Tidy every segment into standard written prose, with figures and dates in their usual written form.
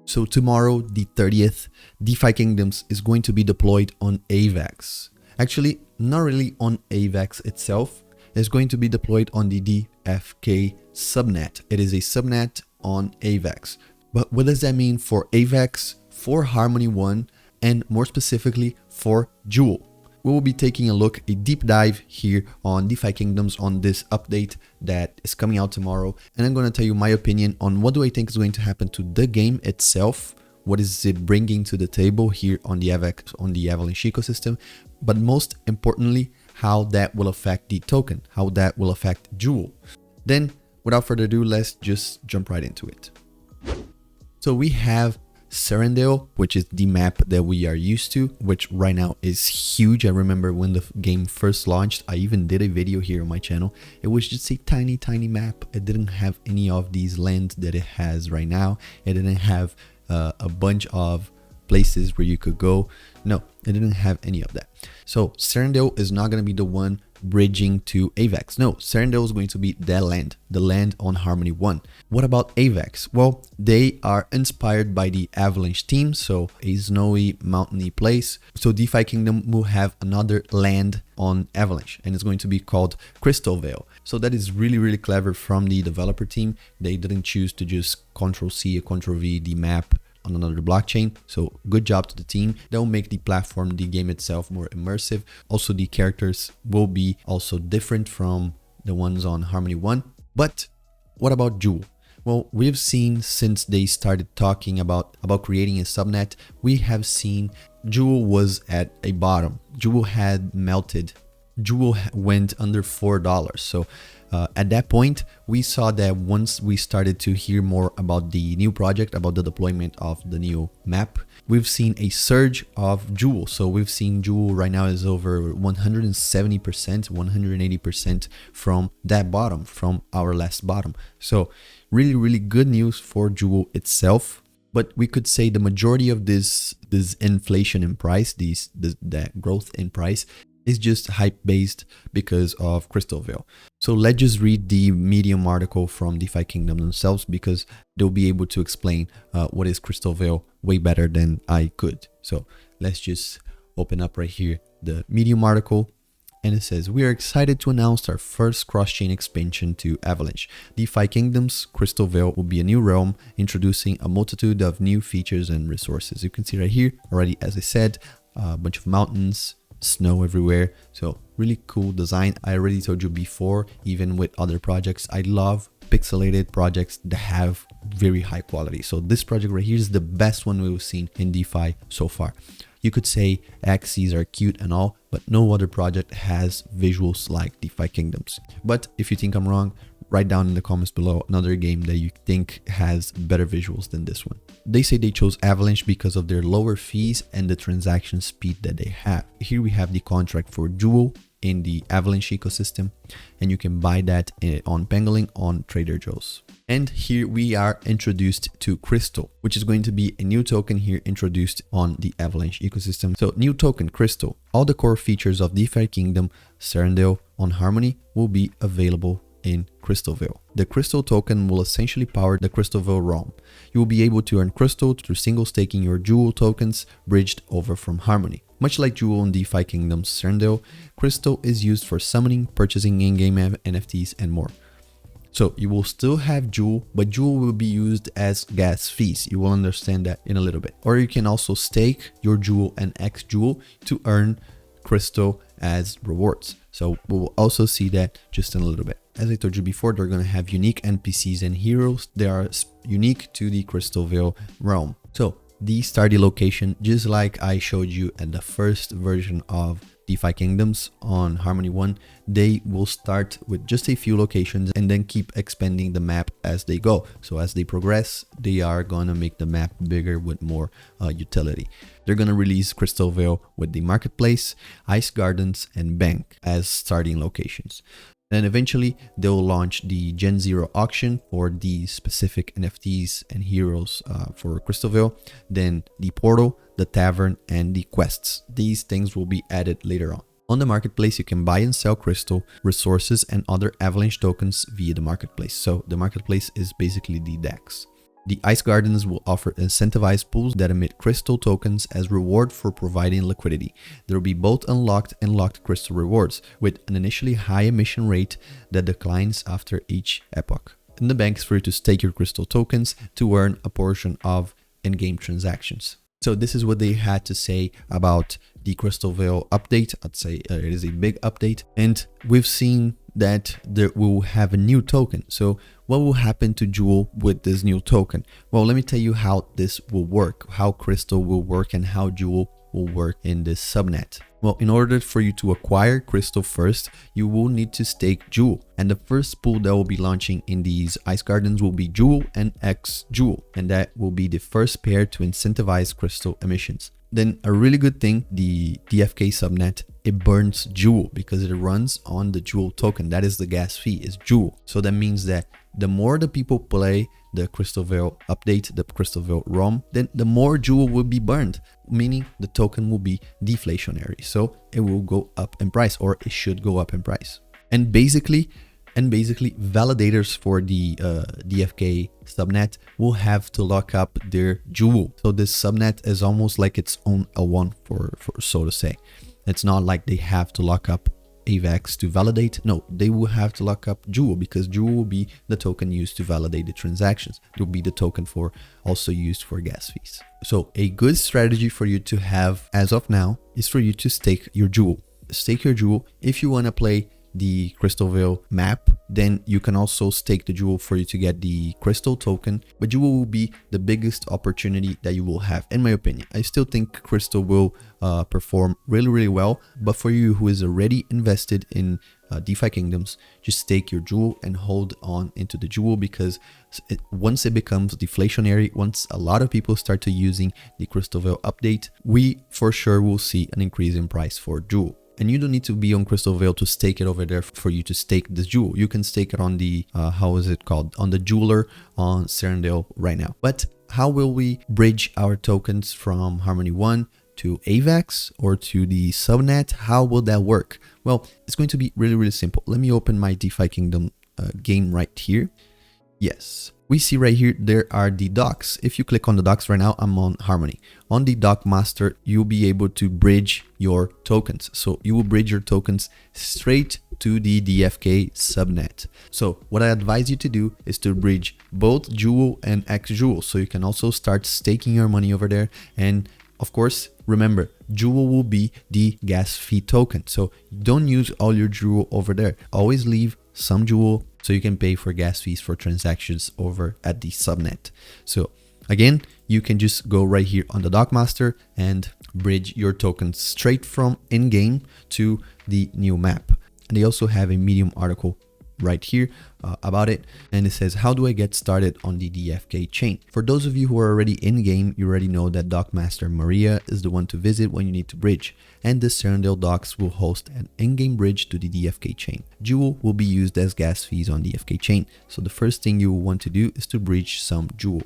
So tomorrow, the 30th, DeFi Kingdoms is going to be deployed on AVAX. Actually, not really on AVAX itself. It's going to be deployed on the DKF subnet. It is a subnet on AVAX. But what does that mean for AVAX, for Harmony 1, and more specifically for Jewel? We will be taking a deep dive here on DeFi Kingdoms on this update that is coming out tomorrow. And I'm going to tell you my opinion on what do I think is going to happen to the game itself. What is it bringing to the table here on the AVAX, on the Avalanche ecosystem? But most importantly, how that will affect the token, how that will affect Jewel. Then, without further ado, let's just jump right into it. So we have Serendale, which is the map that we are used to, which right now is huge. I remember when the game first launched, I even did a video here on my channel. It was just a tiny map. It didn't have any of these lands that it has right now. It didn't have a bunch of places where you could go. No, it didn't have any of that. So Serendale is not going to be the one bridging to AVAX. No, Serendale is going to be the land on Harmony 1. What about AVAX? Well, they are inspired by the Avalanche team, so a snowy, mountainy place. So DeFi Kingdom will have another land on Avalanche, and it's going to be called Crystal Vale. So that is really clever from the developer team. They didn't choose to just Ctrl-C or Ctrl-V the map on another blockchain. So good job to the team. That will make the platform, the game itself, more immersive. Also, the characters will be also different from the ones on Harmony 1. But what about Jewel? Well, we've seen since they started talking about creating a subnet, we have seen Jewel was at a bottom. Jewel had melted. Jewel went under $4. So at that point, we saw that once we started to hear more about the new project, about the deployment of the new map, we've seen a surge of Jewel. So we've seen Jewel right now is over 170%, 180% from that bottom, from our last bottom. So really good news for Jewel itself. But we could say the majority of this inflation in price, that growth in price, is just hype based because of Crystal Vale. So let's just read the Medium article from DeFi Kingdom themselves, because they'll be able to explain what is Crystal Vale way better than I could. So let's just open up right here the Medium article, and it says, we are excited to announce our first cross-chain expansion to Avalanche. DeFi Kingdom's Crystal Vale will be a new realm, introducing a multitude of new features and resources. You can see right here already, as I said, a bunch of mountains, snow everywhere. So really cool design. I already told you before, even with other projects, I love pixelated projects that have very high quality. So this project right here is the best one we've seen in DeFi so far. You could say axes are cute and all, but no other project has visuals like DeFi Kingdoms. But if you think I'm wrong, write down in the comments below another game that you think has better visuals than this one. They say they chose Avalanche because of their lower fees and the transaction speed that they have. Here we have the contract for Jewel in the Avalanche ecosystem, and you can buy that on Pangolin on Trader Joe's. And here we are introduced to Crystal, which is going to be a new token here introduced on the Avalanche ecosystem. So new token Crystal. All the core features of DeFi Kingdom Serendale on Harmony will be available in Crystal Vale. The Crystal token will essentially power the Crystal Vale realm. You will be able to earn Crystal through single staking your Jewel tokens bridged over from Harmony. Much like Jewel in DeFi Kingdom's Serendale, Crystal is used for summoning, purchasing in-game NFTs, and more. So you will still have Jewel, but Jewel will be used as gas fees. You will understand that in a little bit. Or you can also stake your Jewel and X Jewel to earn Crystal as rewards. So we will also see that just in a little bit. As I told you before, they're going to have unique NPCs and heroes. They are unique to the Crystal Vale realm. So the starting location, just like I showed you at the first version of DeFi Kingdoms on Harmony 1, they will start with just a few locations and then keep expanding the map as they go. So as they progress, they are going to make the map bigger with more utility. They're going to release Crystal Vale with the Marketplace, Ice Gardens, and Bank as starting locations. Then eventually they'll launch the Gen 0 auction for the specific NFTs and heroes for Crystal Vale. Then the portal, the tavern, and the quests. These things will be added later on. On the marketplace, you can buy and sell crystal, resources, and other Avalanche tokens via the marketplace. So the marketplace is basically the DEX. The Ice Gardens will offer incentivized pools that emit crystal tokens as reward for providing liquidity. There will be both unlocked and locked crystal rewards, with an initially high emission rate that declines after each epoch. In the bank is for you to stake your crystal tokens to earn a portion of in-game transactions. So this is what they had to say about the Crystal Veil update. I'd say it is a big update, and we've seen that there will have a new token. So what will happen to Jewel with this new token? Well, let me tell you how this will work, how Crystal will work, and how Jewel will work in this subnet. Well, in order for you to acquire Crystal first, you will need to stake Jewel. And the first pool that will be launching in these Ice Gardens will be Jewel and X Jewel. And that will be the first pair to incentivize Crystal emissions. Then a really good thing, the DFK subnet, it burns Jewel because it runs on the Jewel token. That is the gas fee, is Jewel. So that means that the more the people play the Crystal Veil update, the Crystal Veil ROM, then the more Jewel will be burned, meaning the token will be deflationary. So it will go up in price, or it should go up in price. And basically validators for the DFK subnet will have to lock up their Jewel. So this subnet is almost like its own L1 for so to say. It's not like they have to lock up AVAX to validate. No, they will have to lock up Jewel, because Jewel will be the token used to validate the transactions. It will be the token for also used for gas fees. So a good strategy for you to have as of now is for you to stake your Jewel. Stake your Jewel. If you want to play the Crystal Veil map, then you can also stake the Jewel for you to get the crystal token. But Jewel will be the biggest opportunity that you will have, in my opinion. I still think Crystal will perform really well, but for you who is already invested in DeFi kingdoms, just stake your Jewel and hold on into the Jewel, because once it becomes deflationary, once a lot of people start to using the Crystal Veil update, we for sure will see an increase in price for Jewel. And you don't need to be on Crystal Veil to stake it over there for you to stake this Jewel. You can stake it on the, how is it called? On the jeweler on Serendale right now. But how will we bridge our tokens from Harmony 1 to AVAX or to the subnet? How will that work? Well, it's going to be really simple. Let me open my DeFi Kingdom game right here. Yes. We see right here, there are the docs. If you click on the docs right now, I'm on Harmony. On the doc master, you'll be able to bridge your tokens. So you will bridge your tokens straight to the DFK subnet. So what I advise you to do is to bridge both Jewel and X Jewel. So you can also start staking your money over there. And of course, remember, Jewel will be the gas fee token. So don't use all your Jewel over there. Always leave some Jewel so you can pay for gas fees for transactions over at the subnet. So again, you can just go right here on the doc master and bridge your tokens straight from in-game to the new map. And they also have a Medium article right here about it, and it says, how do I get started on the DFK chain? For those of you who are already in game, you already know that Dockmaster Maria is the one to visit when you need to bridge, and the Serendale docs will host an in-game bridge to the DFK chain. Jewel will be used as gas fees on DFK chain, so the first thing you will want to do is to bridge some Jewel.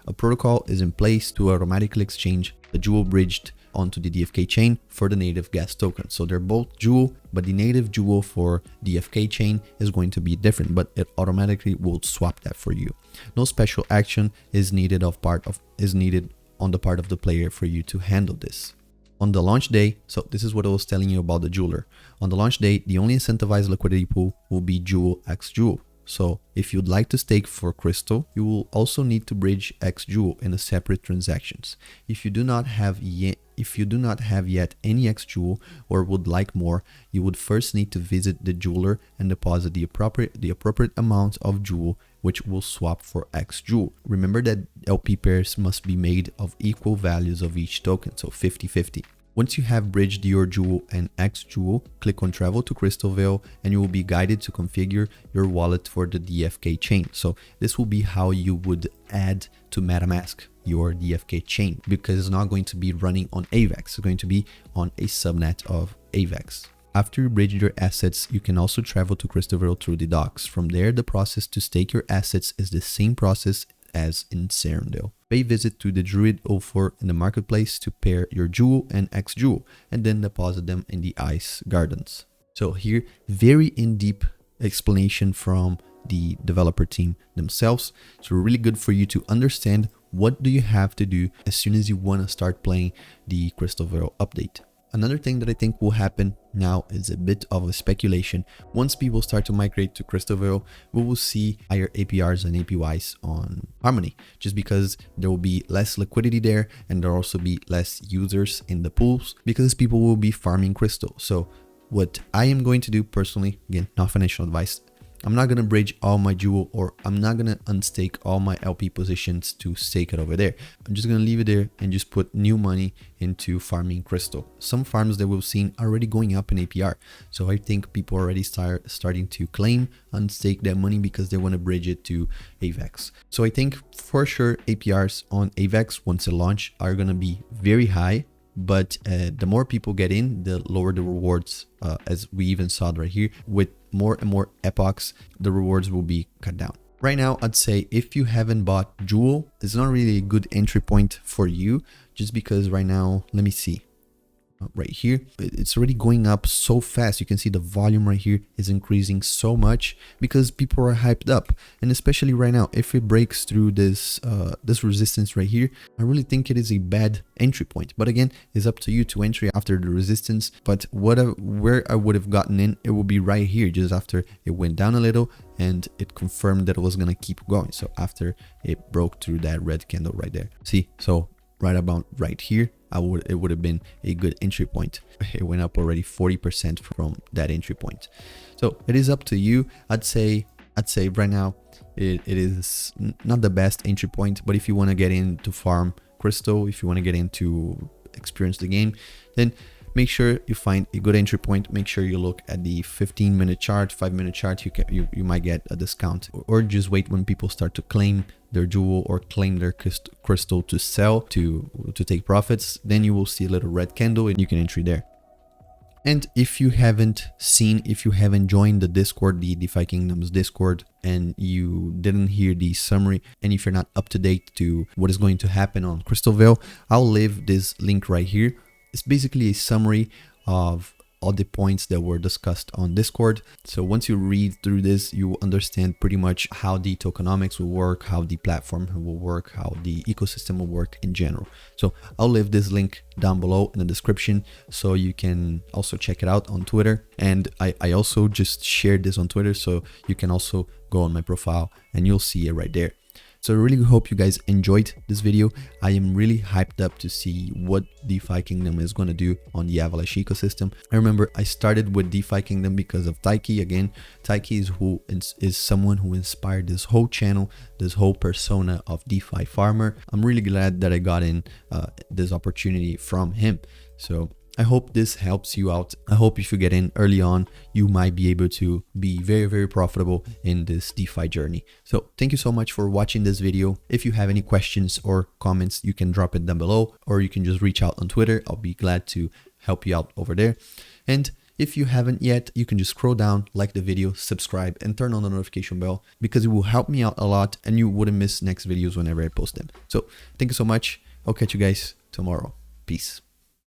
A protocol is in place to automatically exchange the Jewel bridged onto the DFK chain for the native gas token. So they're both Jewel, but the native Jewel for DFK chain is going to be different, but it automatically will swap that for you. No special action is needed on the part of the player for you to handle this. On the launch day, so this is what I was telling you about the jeweler. On the launch day, the only incentivized liquidity pool will be Jewel X Jewel. So if you'd like to stake for Crystal, you will also need to bridge X Jewel in a separate transactions. If you do not have yet any X Jewel or would like more, you would first need to visit the jeweler and deposit the appropriate amount of Jewel, which will swap for X Jewel. Remember that LP pairs must be made of equal values of each token, so 50-50. Once you have bridged your Jewel and X Jewel, click on Travel to Crystal Veil and you will be guided to configure your wallet for the DFK chain. So this will be how you would add to MetaMask your DFK chain, because it's not going to be running on AVAX, it's going to be on a subnet of AVAX. After you bridge your assets, you can also travel to Crystal Veil through the docs. From there, the process to stake your assets is the same process as in Serendale. Pay visit to the Druid 04 in the marketplace to pair your Jewel and X Jewel and then deposit them in the Ice Gardens. So here, very in-depth explanation from the developer team themselves. So really good for you to understand what do you have to do as soon as you want to start playing the Crystal Veil update. Another thing that I think will happen now is a bit of a speculation. Once people start to migrate to Crystal Veil, we will see higher APRs and APYs on Harmony, just because there will be less liquidity there and there will also be less users in the pools because people will be farming Crystal. So what I am going to do personally, again, not financial advice, I'm not going to bridge all my Jewel, or I'm not going to unstake all my LP positions to stake it over there. I'm just going to leave it there and just put new money into farming Crystal. Some farms that we've seen are already going up in APR. So I think people already starting to claim unstake their money because they want to bridge it to AVAX. So I think for sure APRs on AVAX once it launch are going to be very high. But the more people get in, the lower the rewards, as we even saw right here. With more and more epochs, the rewards will be cut down. Right now, I'd say if you haven't bought Jewel, it's not really a good entry point for you, just because right now, let me see. Right here, it's already going up so fast. You can see the volume right here is increasing so much because people are hyped up, and especially right now, if it breaks through this this resistance right here, I really think it is a bad entry point. But again, it's up to you to entry after the resistance. But where I would have gotten in, it will be right here, just after it went down a little and it confirmed that it was gonna keep going. So after it broke through that red candle right there, see, so right about right here, it would have been a good entry point. It went up already 40% from that entry point. So it is up to you. I'd say right now it is not the best entry point, but if you want to get in to farm Crystal, if you want to get in to experience the game, then make sure you find a good entry point. Make sure you look at the 15-minute chart, 5-minute chart. You might get a discount, or just wait when people start to claim their Jewel or claim their Crystal to sell to take profits. Then you will see a little red candle and you can entry there. And if you haven't joined the Discord, the DeFi Kingdoms Discord, and you didn't hear the summary, and if you're not up to date to what is going to happen on Crystal Veil, I'll leave this link right here. It's basically a summary of all the points that were discussed on Discord. So once you read through this, you will understand pretty much how the tokenomics will work, how the platform will work, how the ecosystem will work in general. So I'll leave this link down below in the description so you can also check it out on Twitter. And I also just shared this on Twitter, so you can also go on my profile and you'll see it right there. So I really hope you guys enjoyed this video. I am really hyped up to see what DeFi Kingdom is going to do on the Avalanche ecosystem. I remember I started with DeFi Kingdom because of Taiki. Again, Taiki is someone who inspired this whole channel, this whole persona of DeFi farmer. I'm really glad that I got in this opportunity from him. So I hope this helps you out. I hope if you get in early on, you might be able to be very, very profitable in this DeFi journey. So thank you so much for watching this video. If you have any questions or comments, you can drop it down below, or you can just reach out on Twitter. I'll be glad to help you out over there. And if you haven't yet, you can just scroll down, like the video, subscribe, and turn on the notification bell, because it will help me out a lot and you wouldn't miss next videos whenever I post them. So thank you so much. I'll catch you guys tomorrow. Peace.